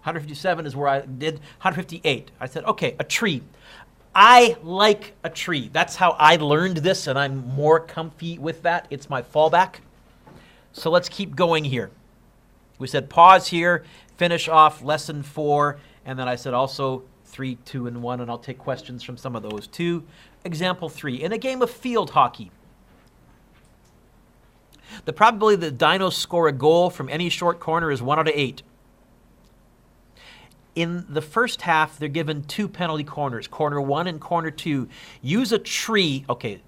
157 is where I did 158. I said, okay, a tree. I like a tree. That's how I learned this, and I'm more comfy with that. It's my fallback. So let's keep going here. We said pause here, finish off lesson 4, and then I said also 3, 2, and 1, and I'll take questions from some of those too. Example 3, in a game of field hockey, the probability that the Dinos score a goal from any short corner is 1 out of 8. In the first half, they're given 2 penalty corners, corner 1 and corner 2. Use a tree. Okay,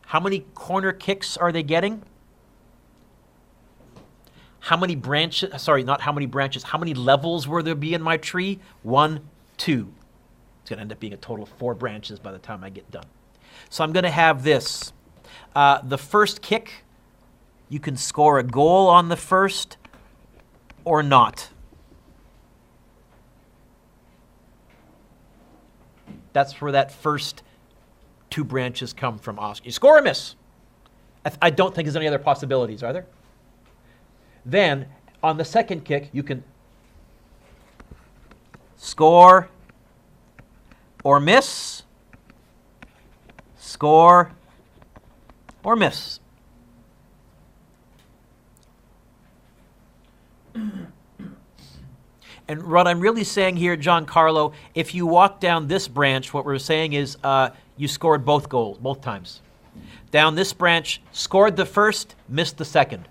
how many corner kicks are they getting? How many branches, sorry, not how many branches, how many levels will there be in my tree? 1, 2. It's going to end up being a total of 4 branches by the time I get done. So I'm going to have this. The first kick, you can score a goal on the first or not. That's where that first 2 branches come from, Oscar. You score or miss? I don't think there's any other possibilities, are there? Then, on the second kick, you can score or miss, score or miss. And what I'm really saying here, Giancarlo, if you walk down this branch, what we're saying is you scored both goals, both times. Down this branch, scored the first, missed the second.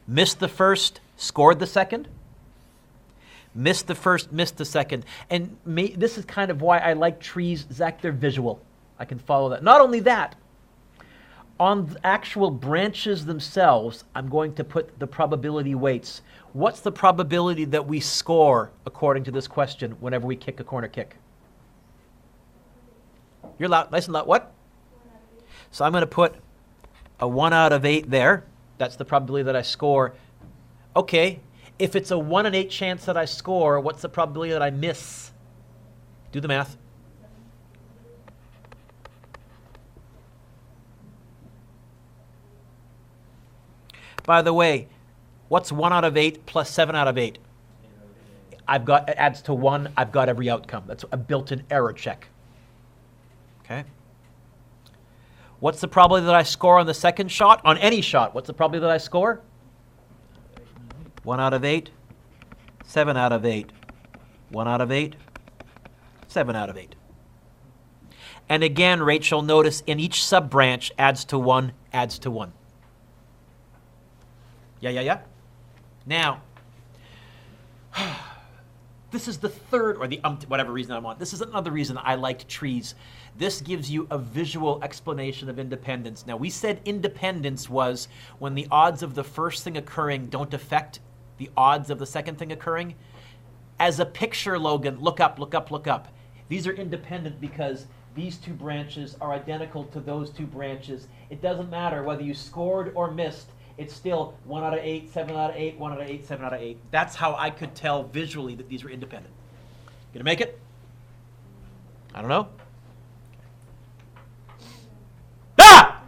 Missed the first, scored the second. Missed the first, missed the second. And this is kind of why I like trees, Zach, they're visual. I can follow that. Not only that, on the actual branches themselves, I'm going to put the probability weights. What's the probability that we score, according to this question, whenever we kick a corner kick? You're loud, nice and loud. What? So I'm going to put a 1 out of 8 there. That's the probability that I score. Okay, if it's a 1 in 8 chance that I score, what's the probability that I miss? Do the math. By the way, what's 1 out of 8 plus 7 out of 8? It adds to 1. I've got every outcome. That's a built-in error check. Okay. What's the probability that I score on the second shot? On any shot, what's the probability that I score? 1 out of 8, 7 out of 8, 1 out of 8, 7 out of 8. And again, Rachel, notice in each sub-branch adds to 1, adds to 1. Yeah. Now, this is the third, or the whatever reason I want. This is another reason I liked trees. This gives you a visual explanation of independence. Now, we said independence was when the odds of the first thing occurring don't affect the odds of the second thing occurring. As a picture, Logan, look up, look up, look up. These are independent because these 2 branches are identical to those 2 branches. It doesn't matter whether you scored or missed. It's still 1 out of 8, 7 out of 8, 1 out of 8, 7 out of 8. That's how I could tell visually that these were independent. Gonna make it? I don't know. Ah!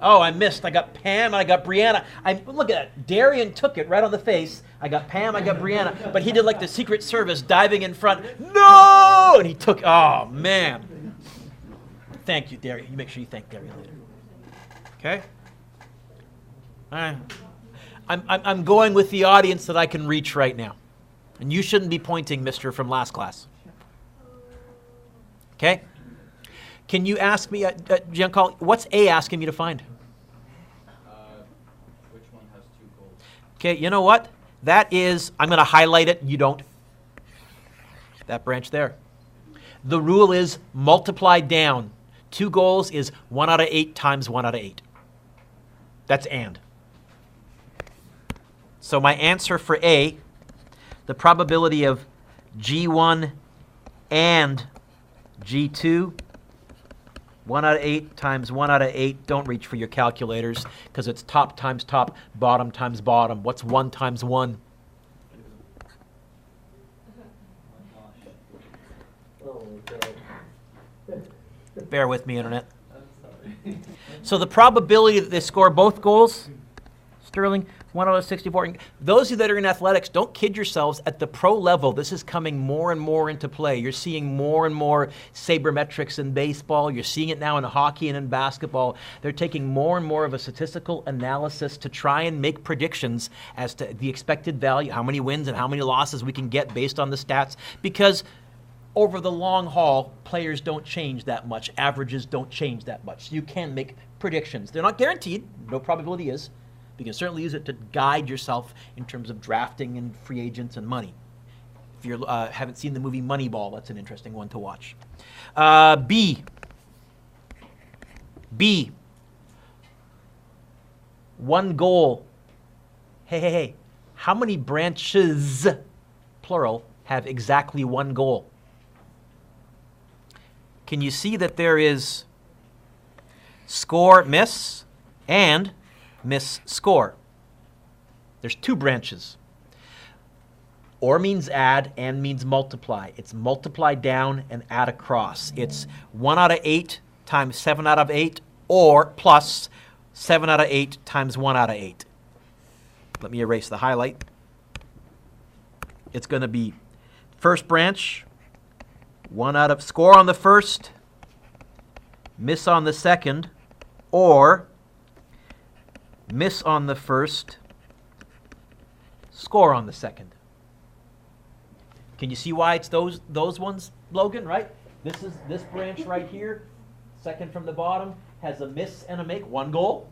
Oh, I missed. I got Pam, I got Brianna. Look at that. Darian took it right on the face. I got Pam, I got Brianna. But he did like the Secret Service diving in front. No! And he took, oh, man. Thank you, Darian. You make sure you thank Darian later. Okay? All right. I'm going with the audience that I can reach right now. And you shouldn't be pointing, mister, from last class. Okay? Can you ask me, Giancarlo, what's A asking me to find? Which one has 2 goals? Okay, you know what? That is, I'm going to highlight it. You don't. That branch there. The rule is multiply down. 2 goals is 1 out of 8 times 1 out of 8. That's and. So my answer for A, the probability of G1 and G2, 1 out of 8 times 1 out of 8. Don't reach for your calculators because it's top times top, bottom times bottom. What's 1 times 1? Oh my God. Bear with me, Internet. So the probability that they score both goals, Sterling, 1 out of 64. Those of you that are in athletics, don't kid yourselves. At the pro level, this is coming more and more into play. You're seeing more and more sabermetrics in baseball. You're seeing it now in hockey and in basketball. They're taking more and more of a statistical analysis to try and make predictions as to the expected value, how many wins and how many losses we can get based on the stats. Because over the long haul, players don't change that much. Averages don't change that much. So you can make predictions. They're not guaranteed. No probability is. You can certainly use it to guide yourself in terms of drafting and free agents and money. If you haven't seen the movie Moneyball, that's an interesting one to watch. B. 1 goal. Hey. How many branches, plural, have exactly 1 goal? Can you see that there is score, miss, and miss, score? There's 2 branches. Or means add, and means multiply. It's multiply down and add across. It's 1 out of 8 times 7 out of 8, or plus 7 out of 8 times 1 out of 8. Let me erase the highlight. It's going to be first branch, 1 out of score on the first, miss on the second, or miss on the first, score on the second. Can you see why it's those ones, Logan, right? This branch right here, second from the bottom, has a miss and a make, 1 goal.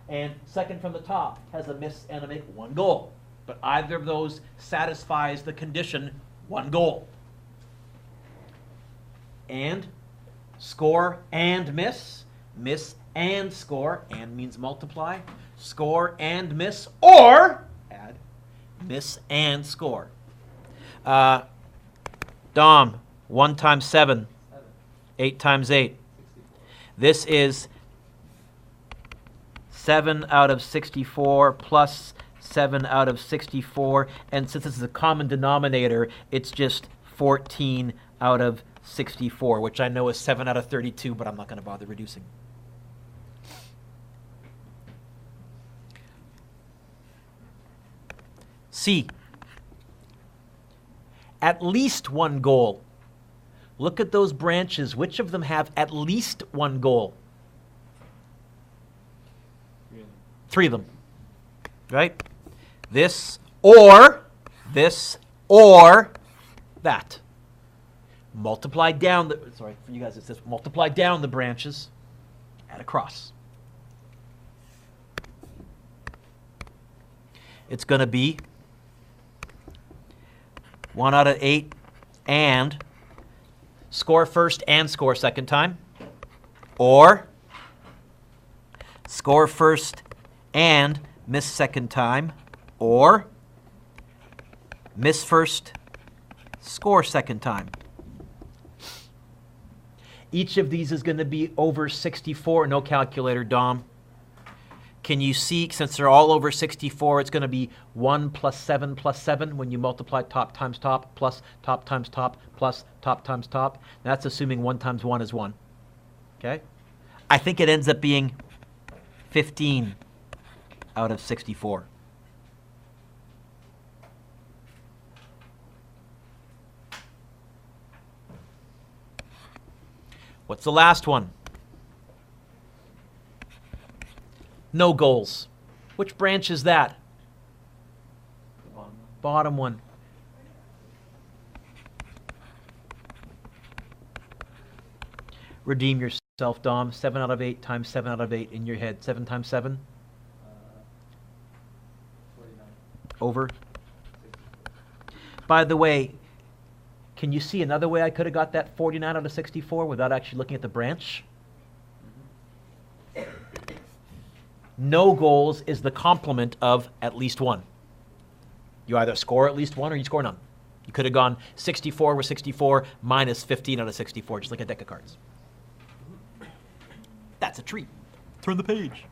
And second from the top has a miss and a make, 1 goal. But either of those satisfies the condition, 1 goal. And score and miss, miss and score, and means multiply, score and miss, or add, miss and score. Dom, 1 times 7, 8 times 8. This is 7 out of 64 plus 7 out of 64, and since this is a common denominator, it's just 14 out of 64, which I know is 7 out of 32, but I'm not going to bother reducing. C. At least 1 goal. Look at those branches. Which of them have at least 1 goal? 3 of them. Right? This or that. Multiply down the, sorry, for you guys it says multiply down the branches, add across. It's going to be 1 out of 8 and score first and score second time, or score first and miss second time, or miss first, score second time. Each of these is going to be over 64. No calculator, Dom. Can you see, since they're all over 64, it's going to be 1 plus 7 plus 7 when you multiply top times top, plus top times top, plus top times top. That's assuming 1 times 1 is 1. Okay? I think it ends up being 15 out of 64. What's the last one? No goals. Which branch is that? Bottom one. Redeem yourself, Dom. 7 out of 8 times 7 out of 8 in your head. 7 times 7? 49. Over. By the way, can you see another way I could have got that 49 out of 64 without actually looking at the branch? No goals is the complement of at least 1. You either score at least 1 or you score none. You could have gone 64 with 64 minus 15 out of 64, just like a deck of cards. That's a treat. Turn the page.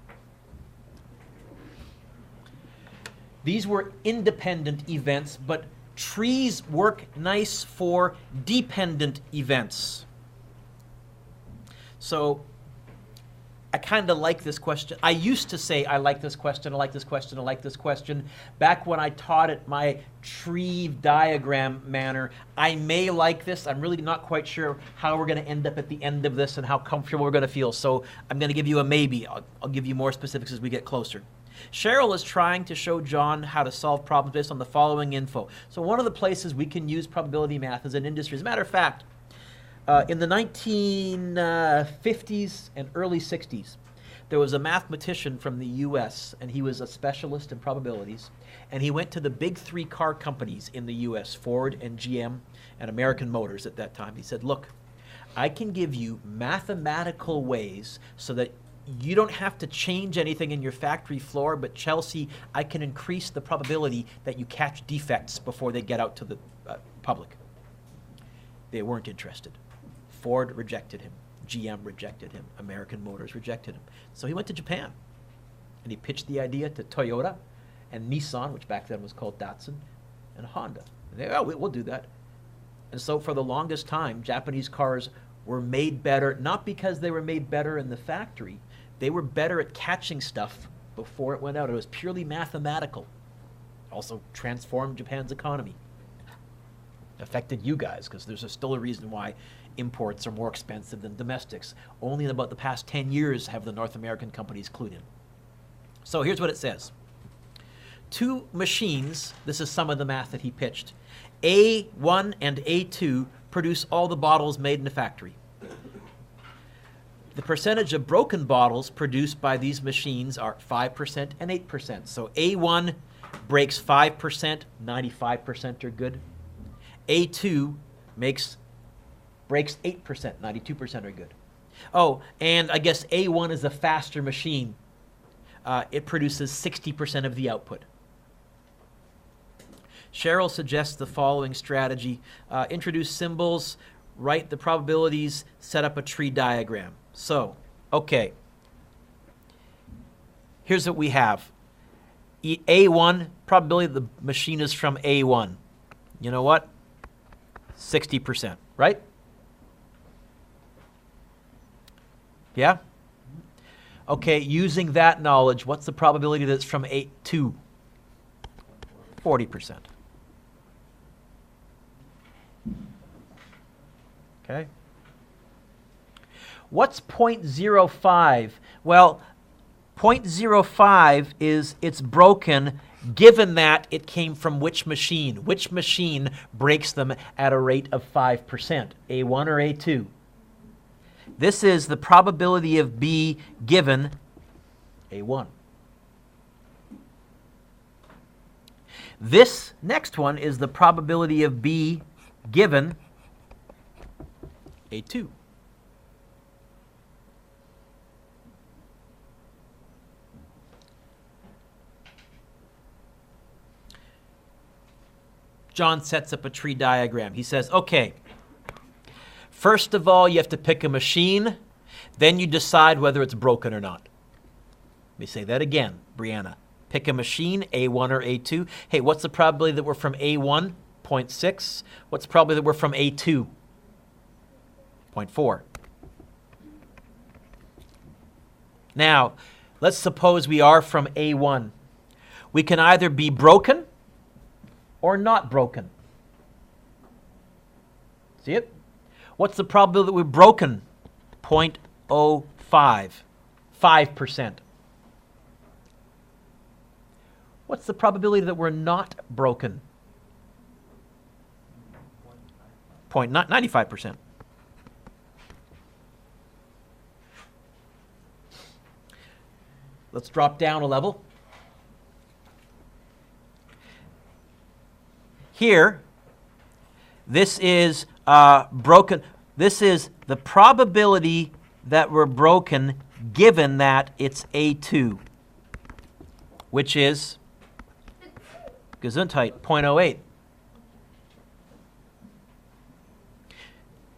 These were independent events, but trees work nice for dependent events. So I kind of like this question. I used to say I like this question, I like this question, I like this question. Back when I taught it my tree diagram manner, I may like this. I'm really not quite sure how we're going to end up at the end of this and how comfortable we're going to feel. So I'm going to give you a maybe. I'll give you more specifics as we get closer. Cheryl is trying to show John how to solve problems based on the following info. So one of the places we can use probability math is in industry. As a matter of fact, in the 1950s and early 60s, there was a mathematician from the US, and he was a specialist in probabilities, and he went to the big 3 car companies in the US, Ford and GM and American Motors at that time. He said, look, I can give you mathematical ways so that you don't have to change anything in your factory floor, but Chelsea, I can increase the probability that you catch defects before they get out to the public. They weren't interested. Ford rejected him. GM rejected him. American Motors rejected him. So he went to Japan, and he pitched the idea to Toyota and Nissan, which back then was called Datsun, and Honda. And they, oh, we'll do that. And so for the longest time, Japanese cars were made better, not because they were made better in the factory. They were better at catching stuff before it went out. It was purely mathematical. Also transformed Japan's economy. Affected you guys, because there's still a reason why imports are more expensive than domestics. Only in about the past 10 years have the North American companies clued in. So here's what it says. 2 machines, this is some of the math that he pitched. A1 and A2 produce all the bottles made in the factory. The percentage of broken bottles produced by these machines are 5% and 8%. So A1 breaks 5%, 95% are good. A2 breaks 8%, 92% are good. Oh, and I guess A1 is a faster machine. It produces 60% of the output. Cheryl suggests the following strategy. Introduce symbols, write the probabilities, set up a tree diagram. So, okay. Here's what we have. A1, probability the machine is from A1. You know what? 60%, right? Yeah? Okay, using that knowledge, what's the probability that it's from A2? 40%. Okay. What's 0.05? Well, 0.05 is it's broken given that it came from which machine? Which machine breaks them at a rate of 5%? A1 or A2? This is the probability of B given A1. This next one is the probability of B given A2. John sets up a tree diagram. He says, okay, first of all, you have to pick a machine. Then you decide whether it's broken or not. Let me say that again, Brianna. Pick a machine, A1 or A2. Hey, what's the probability that we're from A1? 0.6. What's the probability that we're from A2? 0.4. Now, let's suppose we are from A1. We can either be broken or not broken. See it? What's the probability that we're broken? 0.05. 5%. What's the probability that we're not broken? 95%. Let's drop down a level. Here, this is broken. This is the probability that we're broken given that it's A2, which is Gesundheit, 0.08.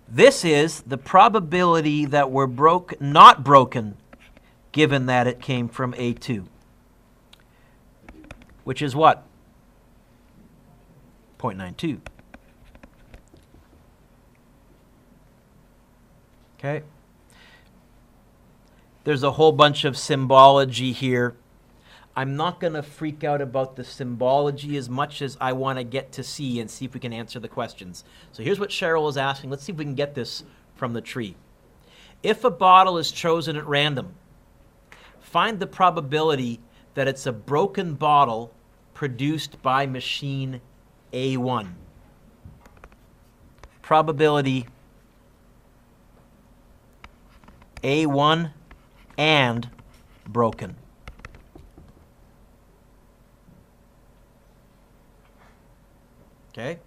This is the probability that we're not broken given that it came from A2, which is what? 0.92. Okay. There's a whole bunch of symbology here. I'm not going to freak out about the symbology as much as I want to get to see and see if we can answer the questions. So here's what Cheryl is asking. Let's see if we can get this from the tree. If a bottle is chosen at random, find the probability that it's a broken bottle produced by machine A1. Probability A1 and broken. Okay?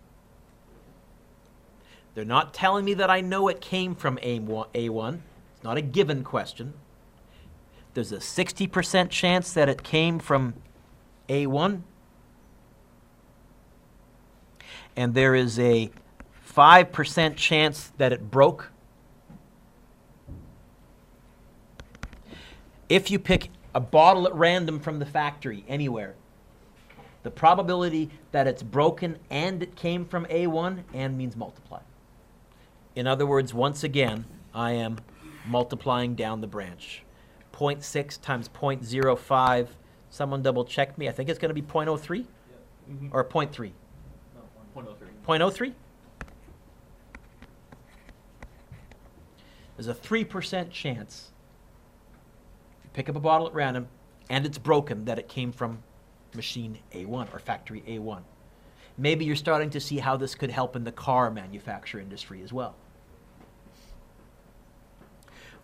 They're not telling me that I know it came from A1. It's not a given question. There's a 60% chance that it came from A1. And there is a 5% chance that it broke. If you pick a bottle at random from the factory, anywhere, the probability that it's broken and it came from A1 and means multiply. In other words, once again, I am multiplying down the branch. 0.6 times 0.05. Someone double check me. I think it's going to be 0.03 Yep. Mm-hmm. or 0.3. No, 0.03. 0.03? There's a 3% chance if you pick up a bottle at random and it's broken that it came from machine A1 or factory A1. Maybe you're starting to see how this could help in the car manufacturer industry as well.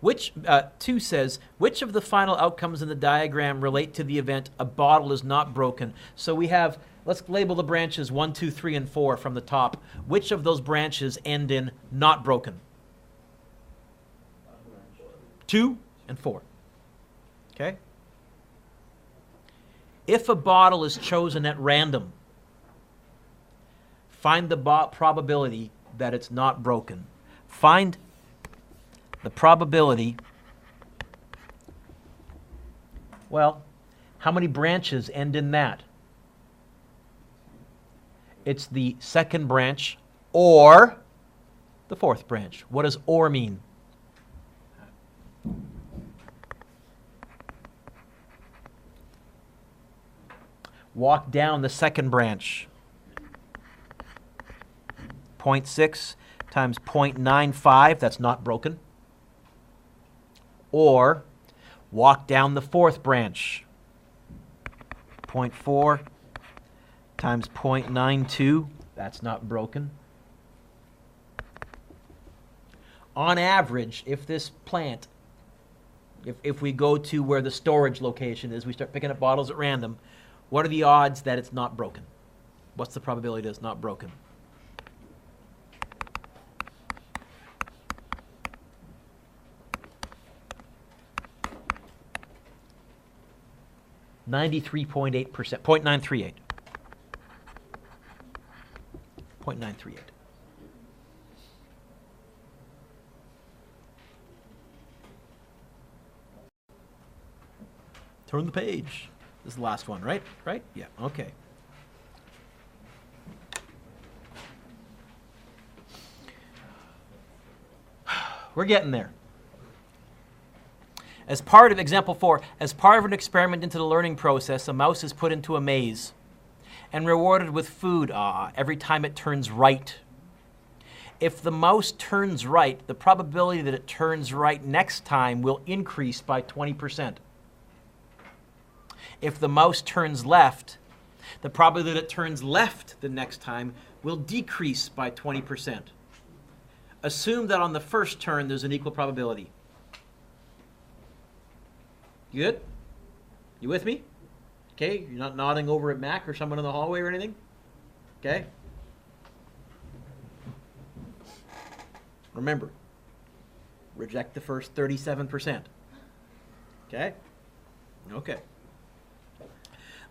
Which, 2 says, which of the final outcomes in the diagram relate to the event a bottle is not broken? So we have, let's label the branches 1, 2, 3, and 4 from the top. Which of those branches end in not broken? 2 and 4. Okay? If a bottle is chosen at random, find the probability that it's not broken. Find the probability, well, how many branches end in that? It's the second branch or the fourth branch. What does or mean? Walk down the second branch. 0.6 times 0.95, that's not broken. Or walk down the fourth branch. 0.4 times 0.92, that's not broken. On average, if this plant, if we go to where the storage location is, we start picking up bottles at random, what are the odds that it's not broken? What's the probability that it's not broken? (93.8%), 0.938. 0.938. Turn the page. This is the last one, right? Right? Yeah, okay. We're getting there. As part of, example 4, as part of an experiment into the learning process, a mouse is put into a maze and rewarded with food every time it turns right. If the mouse turns right, the probability that it turns right next time will increase by 20%. If the mouse turns left, the probability that it turns left the next time will decrease by 20%. Assume that on the first turn there's an equal probability. You good? You with me? Okay, you're not nodding over at Mac or someone in the hallway or anything? Okay? Remember, reject the first 37%. Okay? Okay.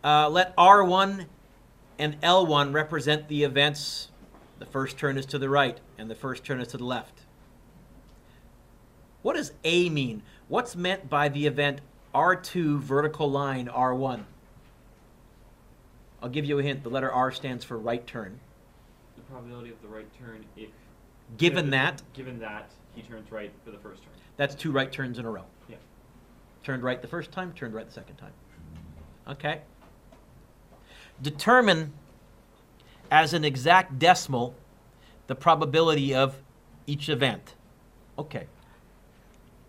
Let R1 and L1 represent the events. The first turn is to the right and the first turn is to the left. What does A mean? What's meant by the event R2 vertical line R1? I'll give you a hint. The letter R stands for right turn. The probability of the right turn if... Given that he turns right for the first turn. That's 2 right turns in a row. Yeah. Turned right the first time, turned right the second time. Okay. Determine as an exact decimal the probability of each event. Okay.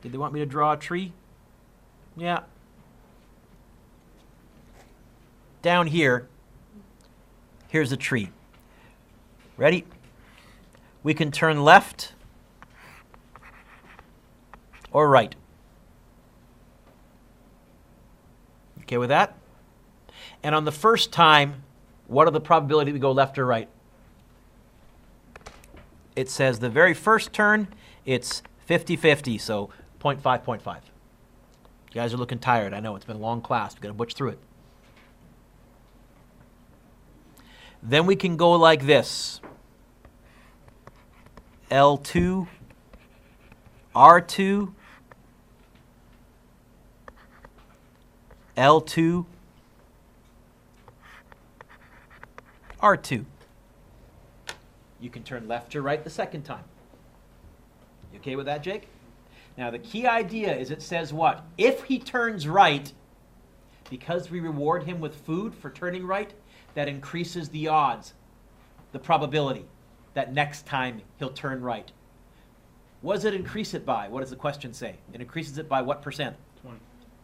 Did they want me to draw a tree? Yeah. Down here, here's a tree. Ready? We can turn left or right. Okay with that? And on the first time, what are the probability we go left or right? It says the very first turn, it's 50-50, so 0.5, 0.5. You guys are looking tired. I know it's been a long class. We've got to butch through it. Then we can go like this. L2, R2, L2, R2. You can turn left or right the second time. You okay with that, Jake? Now the key idea is it says what? If he turns right, because we reward him with food for turning right, that increases the odds, the probability, that next time he'll turn right. What does it increase it by? What does the question say? It increases it by what percent?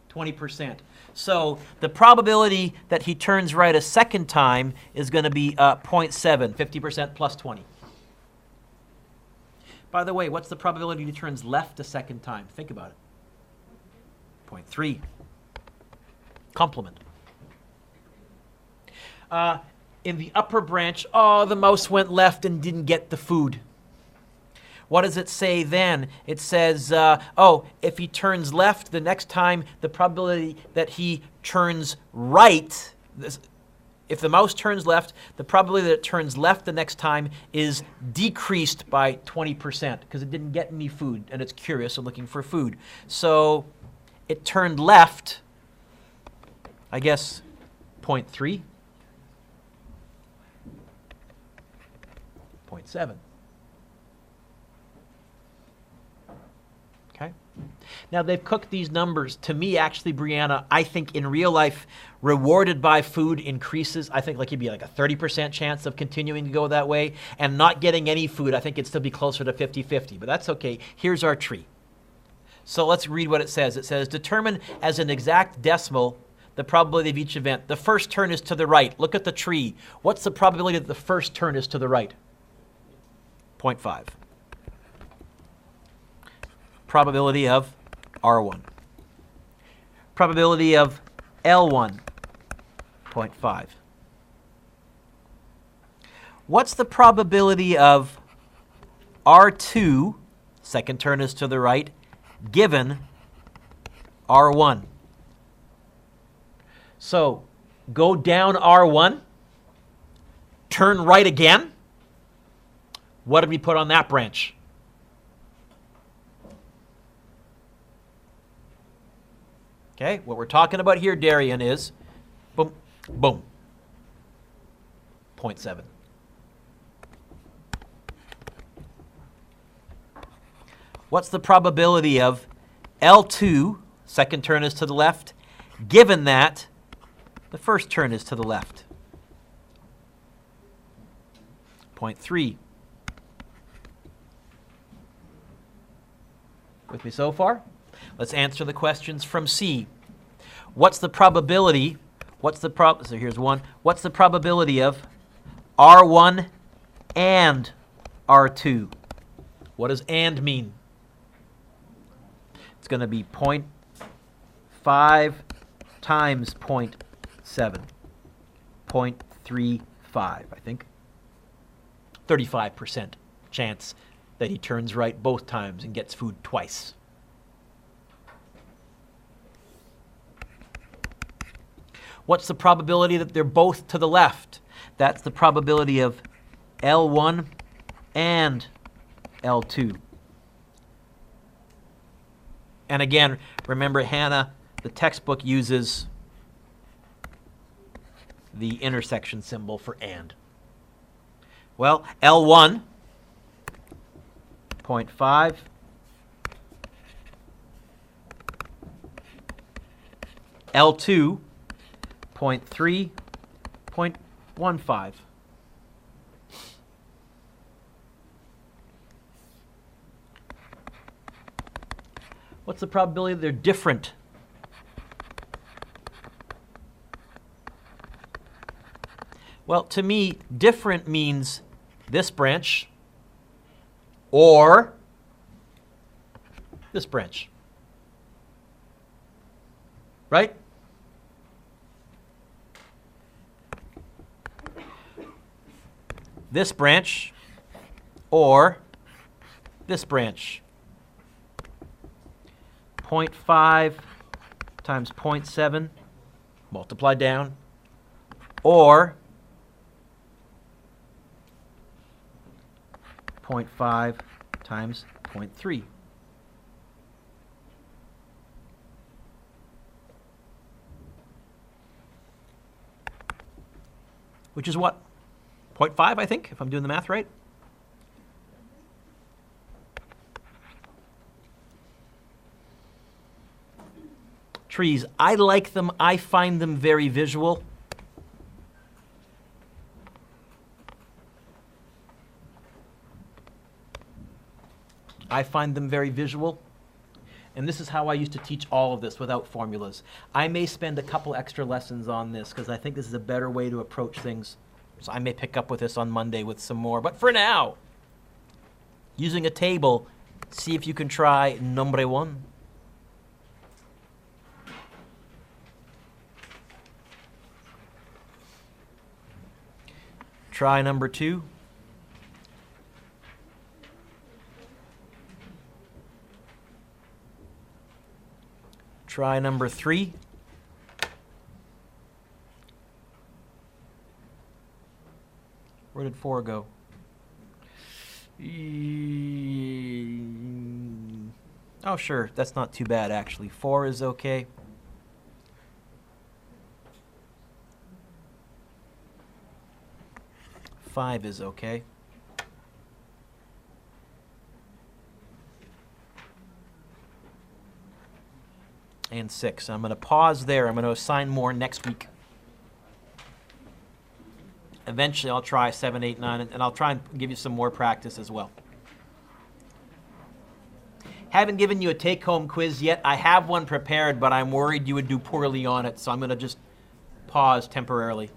20%. So the probability that he turns right a second time is going to be 0.7, 50% plus 20. By the way, what's the probability he turns left a second time? Think about it. 0.3. Complement. In the upper branch, the mouse went left and didn't get the food. What does it say then? It says, if he turns left the next time, the probability that he turns right, if the mouse turns left, the probability that it turns left the next time is decreased by 20% because it didn't get any food and it's curious and looking for food. So it turned left, I guess, 0.3, 0.7. Okay. Now they've cooked these numbers. To me, actually, Brianna, I think in real life, rewarded by food increases. I think it'd be like a 30% chance of continuing to go that way. And not getting any food, I think it'd still be closer to 50-50. But that's okay. Here's our tree. So let's read what it says. It says, determine as an exact decimal the probability of each event. The first turn is to the right. Look at the tree. What's the probability that the first turn is to the right? 0.5. Probability of R1. Probability of L1, 0.5. What's the probability of R2, second turn is to the right, given R1? So go down R1, turn right again. What did we put on that branch? Okay, what we're talking about here, Darian, is boom, boom, 0.7. What's the probability of L2, second turn is to the left, given that the first turn is to the left? 0.3. With me so far? Let's answer the questions from C. What's the probability? So here's one. What's the probability of R1 and R2? What does and mean? It's going to be 0.5 times 0.7. 0.35, I think. 35% chance that he turns right both times and gets food twice. What's the probability that they're both to the left? That's the probability of L1 and L2. And again, remember, Hannah, the textbook uses the intersection symbol for and. Well, L1, 0.5. L2, 0.3, 0.15. What's the probability they're different? Well, to me, different means this branch or this branch. Right? This branch or this branch. 0.5 times 0.7, multiply down, or 0.5 times 0.3. Which is what? 0.5, I think, if I'm doing the math right. Trees, I like them. I find them very visual. I find them very visual. And this is how I used to teach all of this without formulas. I may spend a couple extra lessons on this because I think this is a better way to approach things. So I may pick up with this on Monday with some more. But for now, using a table, see if you can try number one. Try number two. Try number three. Where did 4 go? Oh, sure. That's not too bad, actually. 4 is okay. Five is okay. And 6. I'm going to pause there. I'm going to assign more next week. Eventually, I'll try 7, 8, 9, and I'll try and give you some more practice as well. Haven't given you a take-home quiz yet. I have one prepared, but I'm worried you would do poorly on it, so I'm going to just pause temporarily.